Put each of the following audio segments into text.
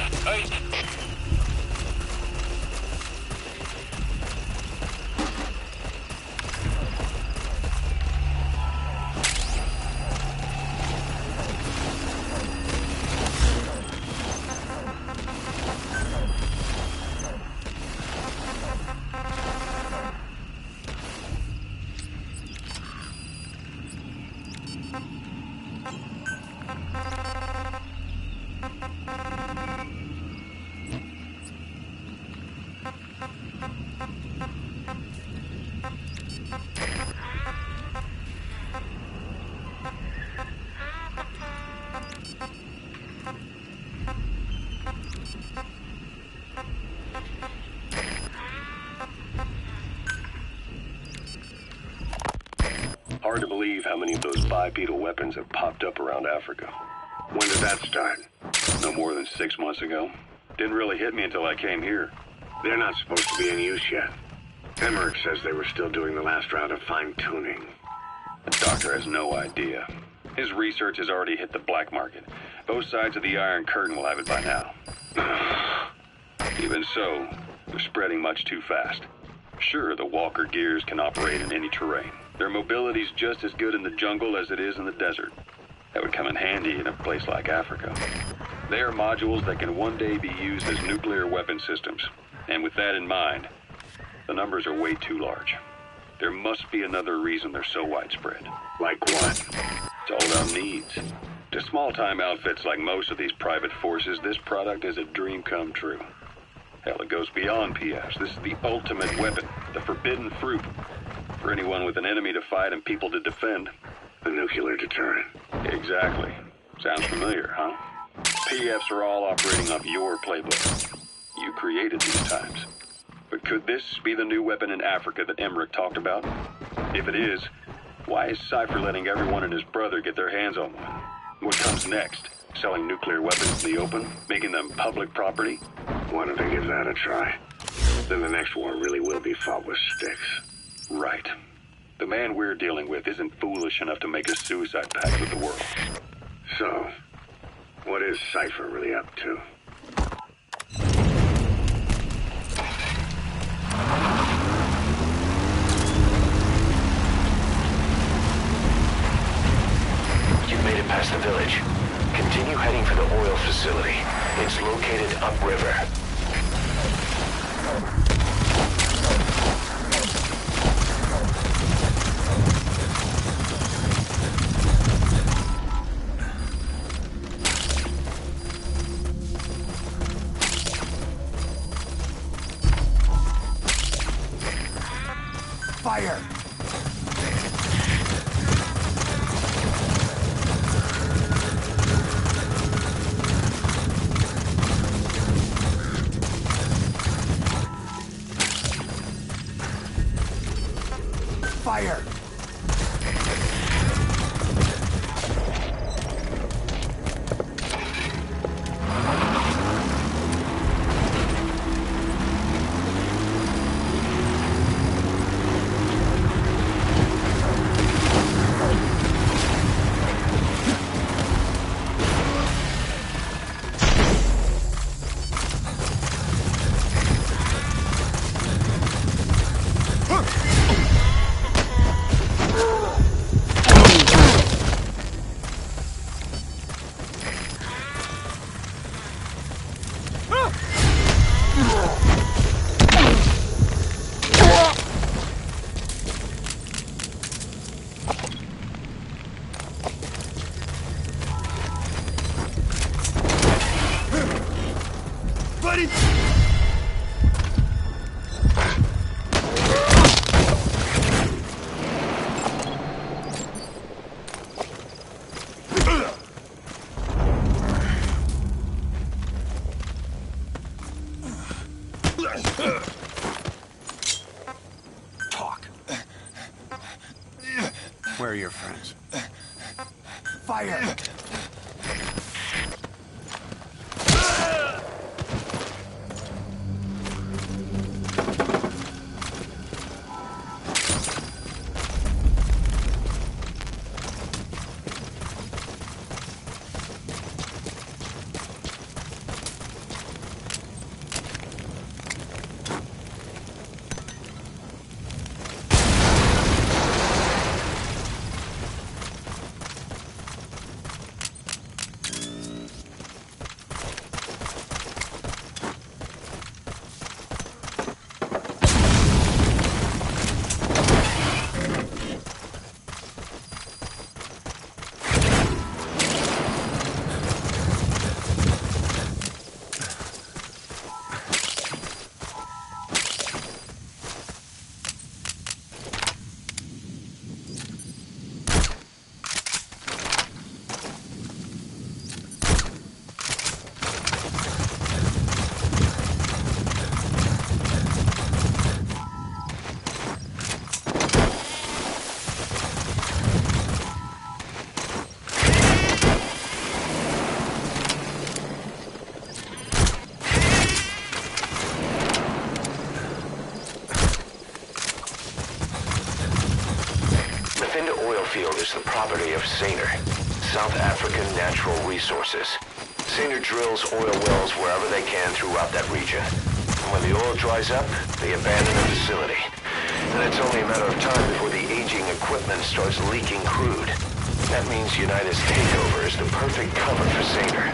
Hey. Hard to believe how many of those bipedal weapons have popped up around Africa. When did that start? No more than 6 months ago. Didn't really hit me until I came here. They're not supposed to be in use yet. Emmerich says they were still doing the last round of fine-tuning. The doctor has no idea. His research has already hit the black market. Both sides of the Iron Curtain will have it by now. Even so, they're spreading much too fast. Sure, the Walker gears can operate in any terrain. Their mobility's just as good in the jungle as it is in the desert. That would come in handy in a place like Africa. They are modules that can one day be used as nuclear weapon systems. And with that in mind, the numbers are way too large. There must be another reason they're so widespread. Like what? It's all about needs. To small-time outfits like most of these private forces, this product is a dream come true. Hell, it goes beyond PFs. This is the ultimate weapon, the forbidden fruit. For anyone with an enemy to fight and people to defend. The nuclear deterrent. Exactly. Sounds familiar, huh? PFs are all operating off your playbook. You created these times. But could this be the new weapon in Africa that Emmerich talked about? If it is, why is Cypher letting everyone and his brother get their hands on one? What comes next? Selling nuclear weapons in the open? Making them public property? Why don't they give that a try? Then the next war really will be fought with sticks. Right. The man we're dealing with isn't foolish enough to make a suicide pact with the world. So, what is Cypher really up to? You've made it past the village. Continue heading for the oil facility. It's located upriver. Fire! Fire! Talk. Where are your friends? Fire! is the property of Saner, South African Natural Resources. Saner drills oil wells wherever they can throughout that region. When the oil dries up, they abandon the facility. And it's only a matter of time before the aging equipment starts leaking crude. That means United's takeover is the perfect cover for Saner.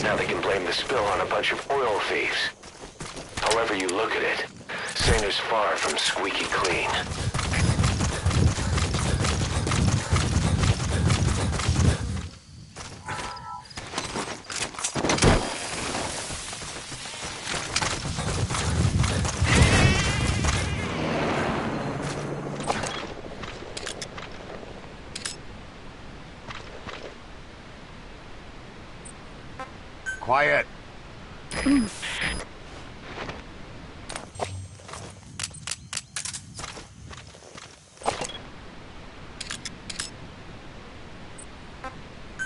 Now they can blame the spill on a bunch of oil thieves. However you look at it, Saner's far from squeaky clean. Quiet.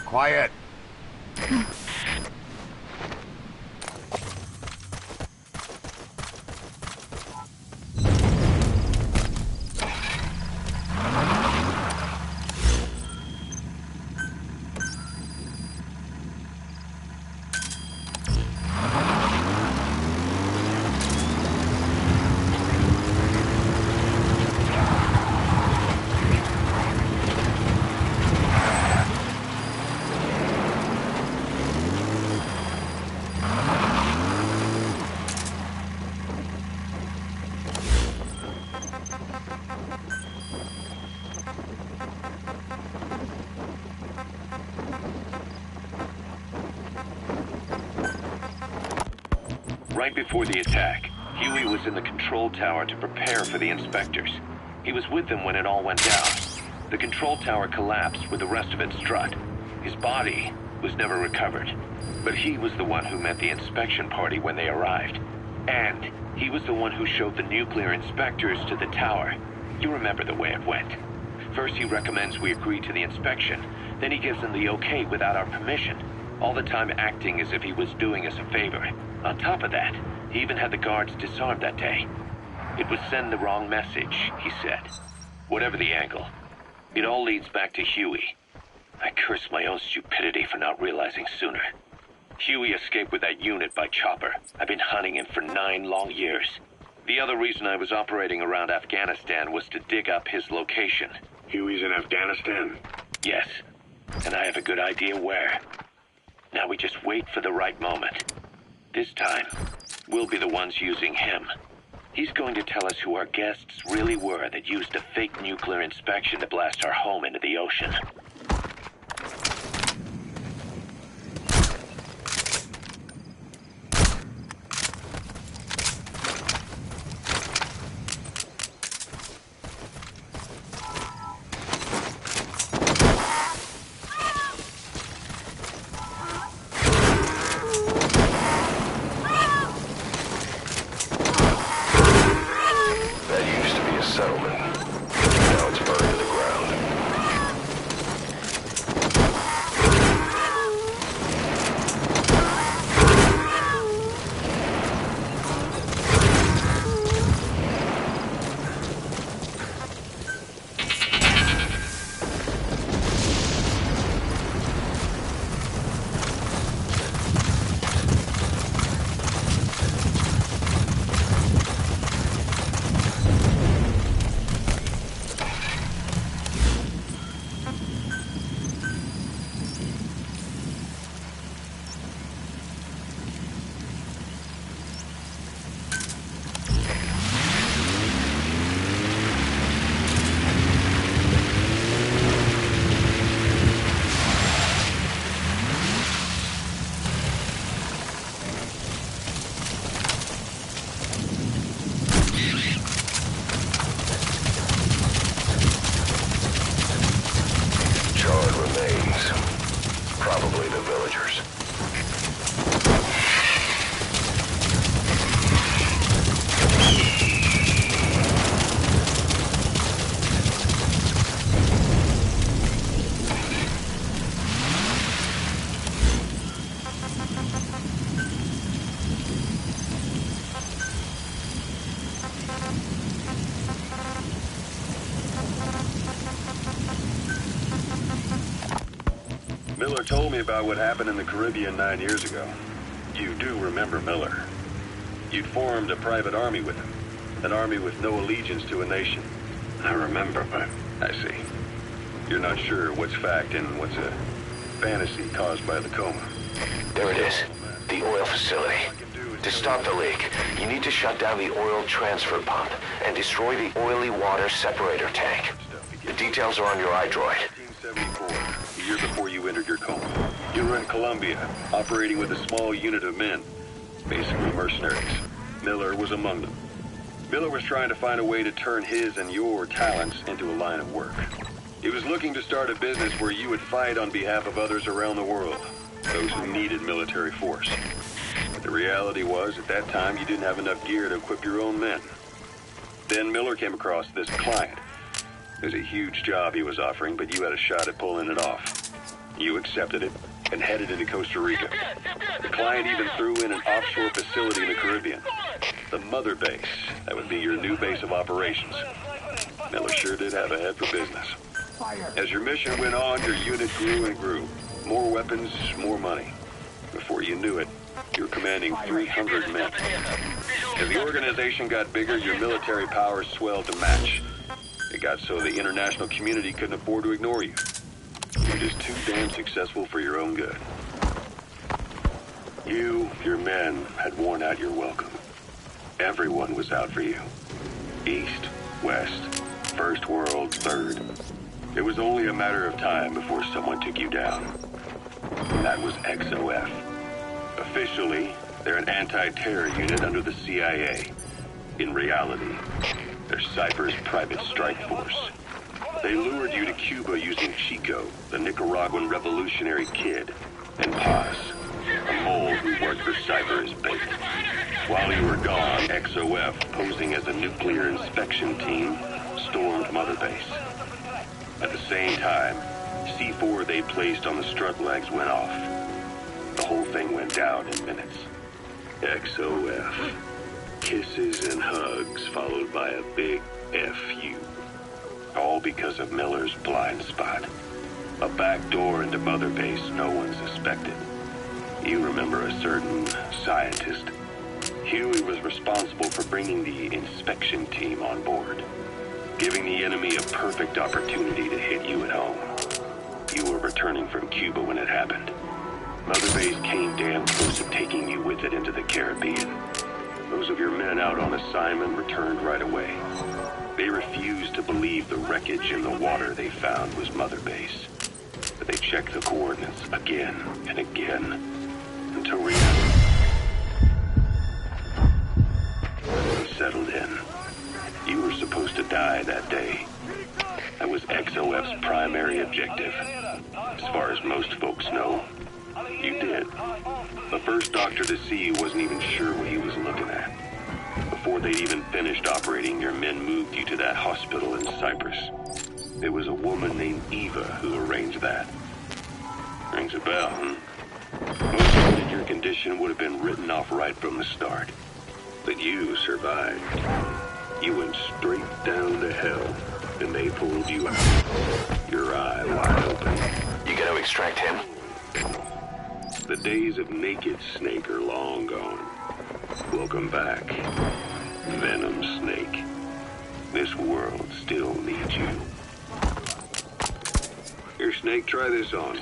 Quiet. Right before the attack, Huey was in the control tower to prepare for the inspectors. He was with them when it all went down. The control tower collapsed with the rest of it struck. His body was never recovered. But he was the one who met the inspection party when they arrived. And he was the one who showed the nuclear inspectors to the tower. You remember the way it went. First he recommends we agree to the inspection, then he gives them the okay without our permission, all the time acting as if he was doing us a favor. On top of that, he even had the guards disarmed that day. It would send the wrong message, he said. Whatever the angle, it all leads back to Huey. I curse my own stupidity for not realizing sooner. Huey escaped with that unit by chopper. I've been hunting him for 9 long years. The other reason I was operating around Afghanistan was to dig up his location. Huey's in Afghanistan? Yes, and I have a good idea where. Now we just wait for the right moment. This time, we'll be the ones using him. He's going to tell us who our guests really were that used a fake nuclear inspection to blast our home into the ocean. Miller told me about what happened in the Caribbean 9 years ago. You do remember Miller. You'd formed a private army with him. An army with no allegiance to a nation. I remember, but... I see. You're not sure what's fact and what's a fantasy caused by the coma. There it is. The oil facility. To stop the leak, you need to shut down the oil transfer pump and destroy the oily water separator tank. The details are on your iDroid. 1974, the year before you entered your coma. You were in Colombia, operating with a small unit of men. Basically mercenaries. Miller was among them. Miller was trying to find a way to turn his and your talents into a line of work. He was looking to start a business where you would fight on behalf of others around the world, those who needed military force. But the reality was, at that time, you didn't have enough gear to equip your own men. Then Miller came across this client. It was a huge job he was offering, but you had a shot at pulling it off. You accepted it and headed into Costa Rica. The client even threw in an offshore facility in the Caribbean. The mother base. That would be your new base of operations. Miller sure did have a head for business. As your mission went on, your unit grew and grew. More weapons, more money. Before you knew it, you were commanding 300 men. As the organization got bigger, your military powers swelled to match. It got so the international community couldn't afford to ignore you. You were just too damn successful for your own good. You, your men, had worn out your welcome. Everyone was out for you. East, West, First World, Third. It was only a matter of time before someone took you down. And that was XOF. Officially, they're an anti-terror unit under the CIA. In reality, they're Cypher's private strike force. They lured you to Cuba using Chico, the Nicaraguan revolutionary kid, and Paz, a mole who worked for Cypher as bait. While you were gone, XOF, posing as a nuclear inspection team, stormed Mother Base. At the same time, C4 they placed on the strut legs went off. The whole thing went down in minutes. XOF. Kisses and hugs followed by a big FU. All because of Miller's blind spot. A back door into Mother Base no one suspected. You remember a certain scientist. Huey was responsible for bringing the inspection team on board, giving the enemy a perfect opportunity to hit you at home. You were returning from Cuba when it happened. Mother Base came damn close to taking you with it into the Caribbean. Those of your men out on assignment returned right away. They refused to believe the wreckage in the water they found was Mother Base. But they checked the coordinates again and again until reality settled in. You were supposed to die that day. That was XOF's primary objective. As far as most folks know, you did. The first doctor to see you wasn't even sure what he was looking at. Before they'd even finished operating, your men moved you to that hospital in Cyprus. It was a woman named Eva who arranged that. Rings a bell, huh? Most men in your condition would have been written off right from the start. But you survived. You went straight down to hell, and they pulled you out. Your eye wide open. You gonna extract him? The days of Naked Snake are long gone. Welcome back, Venom Snake. This world still needs you. Here, Snake, try this on.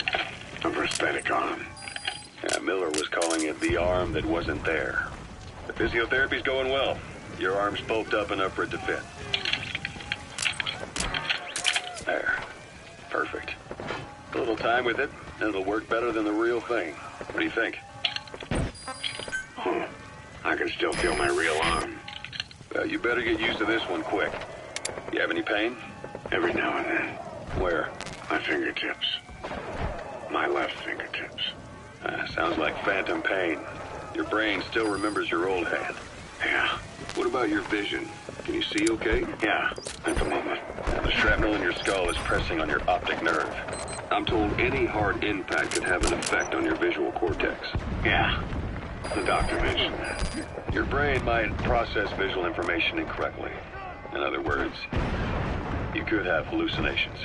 A prosthetic arm. Yeah, Miller was calling it the arm that wasn't there. The physiotherapy's going well. Your arm's bulked up enough for it to fit. There. Perfect. A little time with it, and it'll work better than the real thing. What do you think? I can still feel my real arm. You better get used to this one quick. You have any pain? Every now and then. Where? My fingertips. My left fingertips. Sounds like phantom pain. Your brain still remembers your old hand. Yeah. What about your vision? Can you see okay? Yeah, at the moment. The shrapnel in your skull is pressing on your optic nerve. I'm told any hard impact could have an effect on your visual cortex. Yeah. The doctor mentioned that. Your brain might process visual information incorrectly. In other words, you could have hallucinations.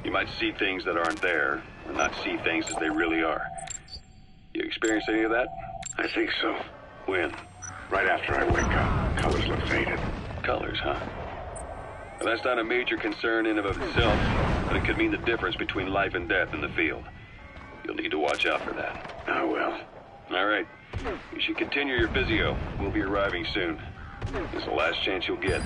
You might see things that aren't there, and not see things as they really are. You experienced any of that? I think so. When? Right after I wake up, colors look faded. Colors, huh? Well, that's not a major concern in and of itself, but it could mean the difference between life and death in the field. You'll need to watch out for that. I will. All right. You should continue your physio. We'll be arriving soon. It's the last chance you'll get.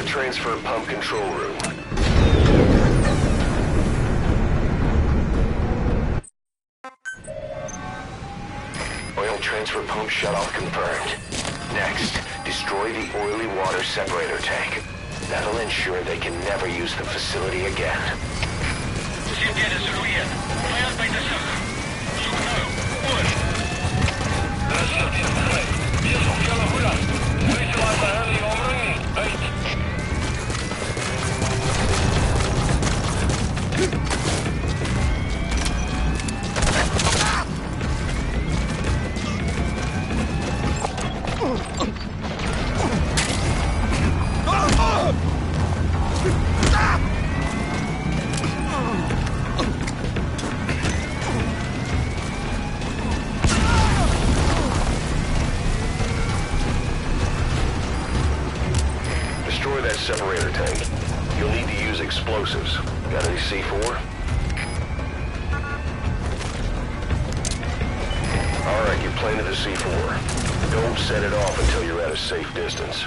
Transfer pump control room. Oil transfer pump shutoff confirmed. Next, destroy the oily water separator tank. That'll ensure they can never use the facility again. separator tank. You'll need to use explosives. Got any C4? Alright, you planted the C4. Don't set it off until you're at a safe distance.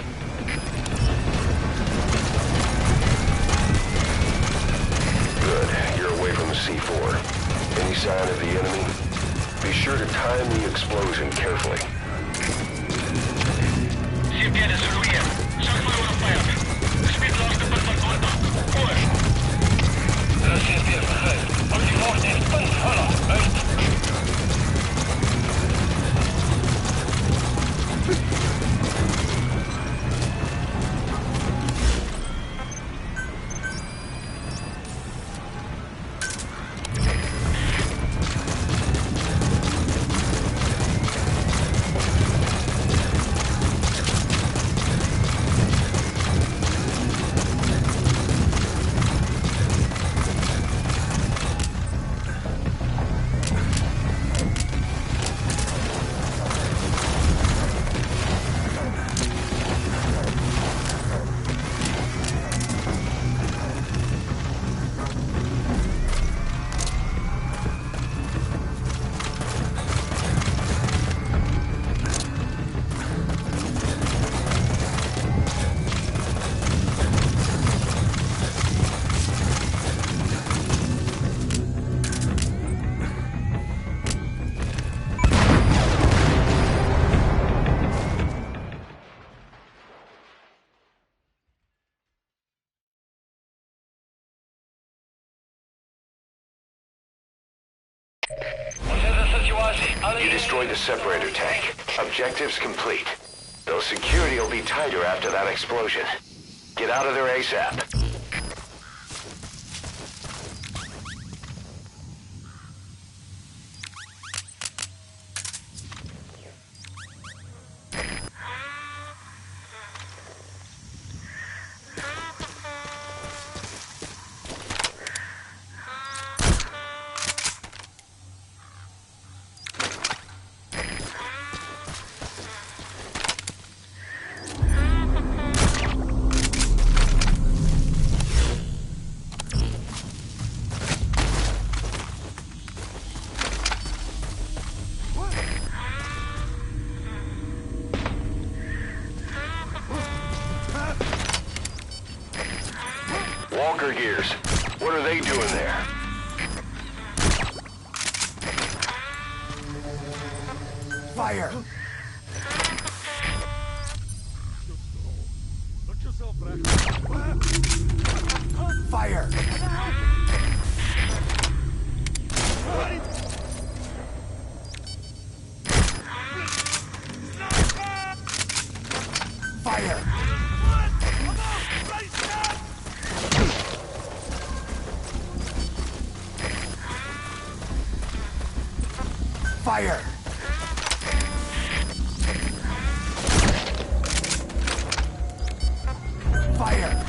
Good. You're away from the C4. Any sign of the enemy? Be sure to time the explosion carefully. You destroyed the separator tank. Objectives complete. Though security will be tighter after that explosion. Get out of there ASAP. Walker gears. What are they doing there? Fire! Fire! Fire! Fire! Fire!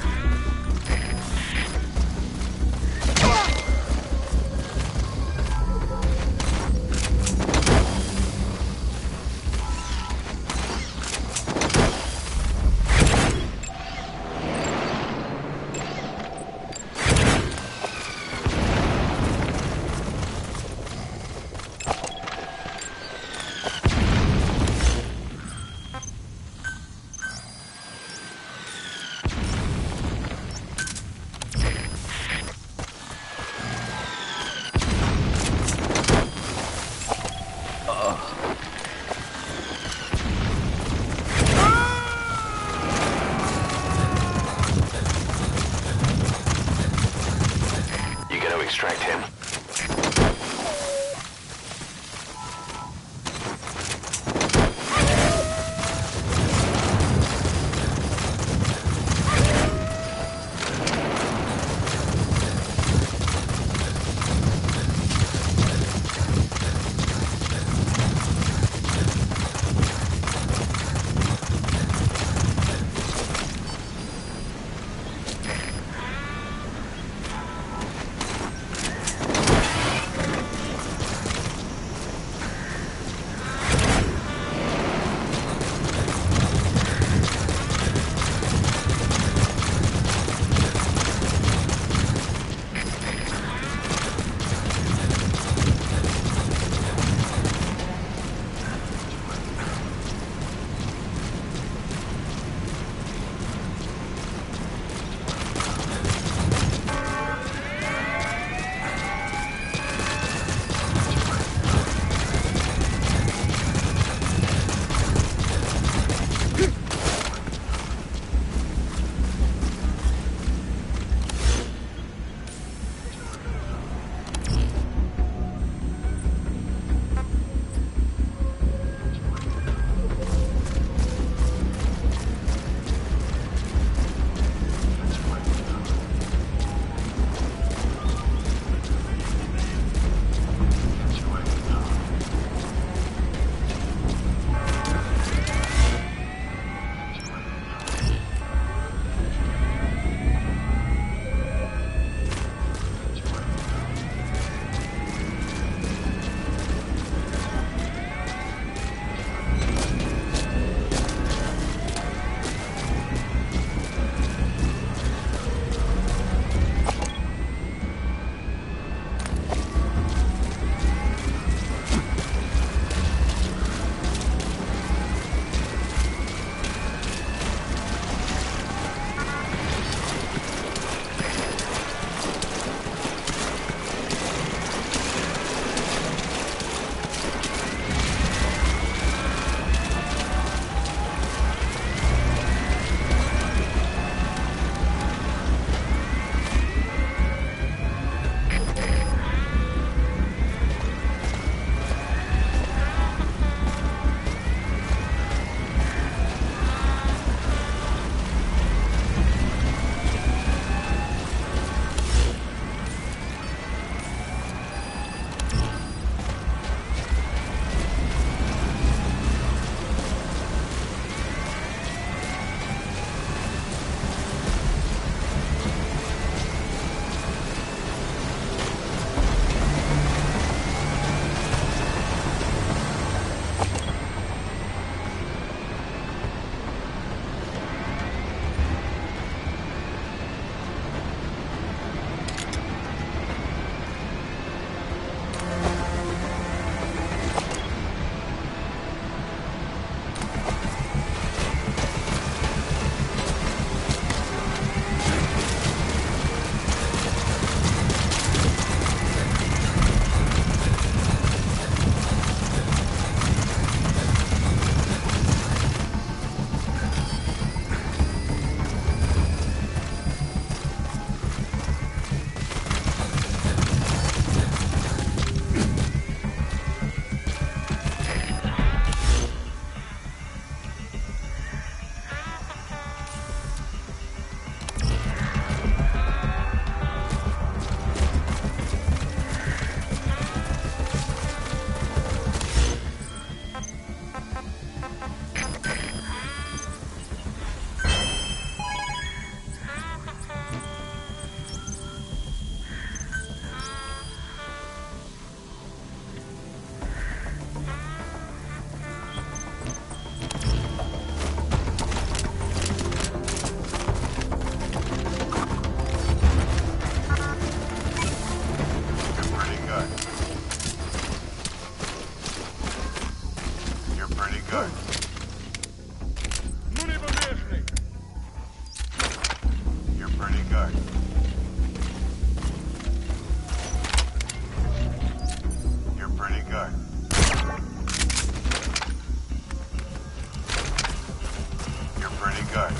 pretty good.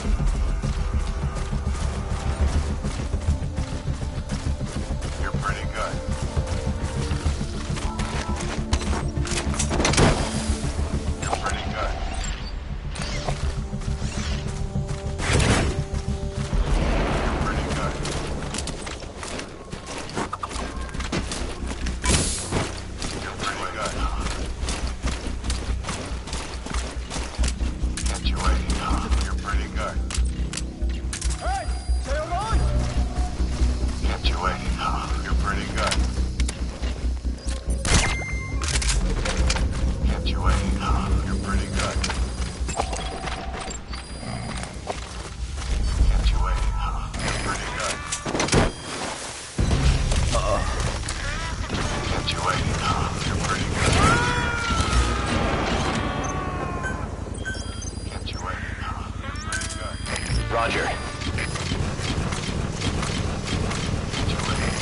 You're pretty good. You're pretty good. You're pretty good. You're pretty good. Get you waiting. You're pretty good. Hey! Stay on! Get you waiting. You're pretty good. Get you waiting. You're pretty good. Get you waiting. You're pretty good. Get you waiting. You're pretty good. Get you waiting. You're pretty good. Roger. Get you waiting.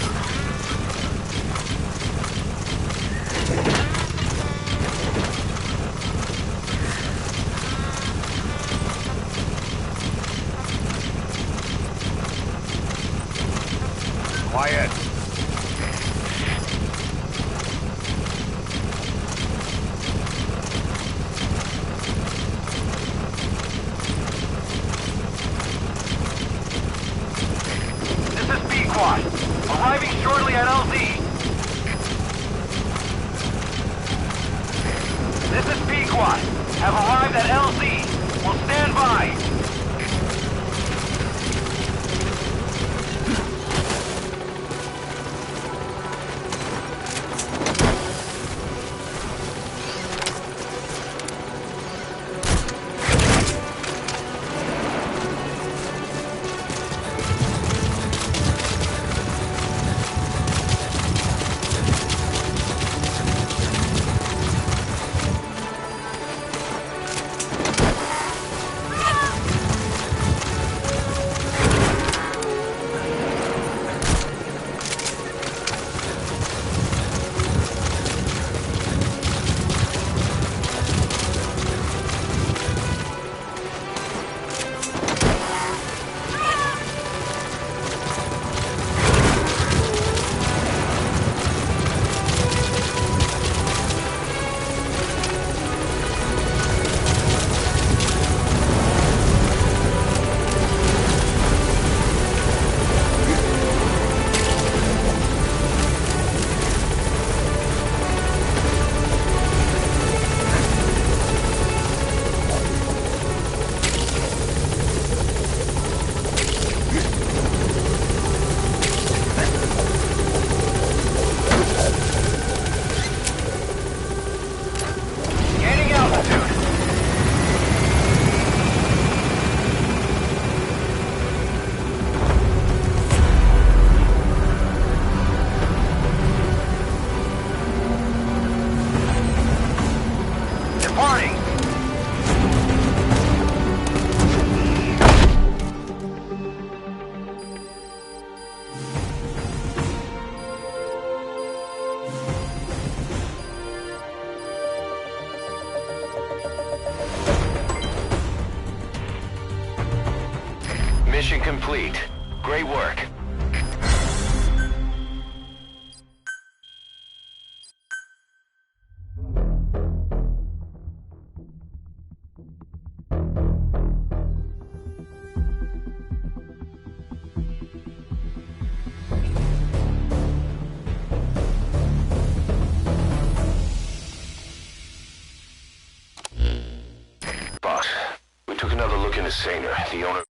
Quiet. This is B-Quad. Arriving shortly at LZ. This is B-Quad. Have arrived at LZ. Will stand by. Gaining altitude. Departing. Mission complete. Great work. Boss, we took another look into Saner, the owner.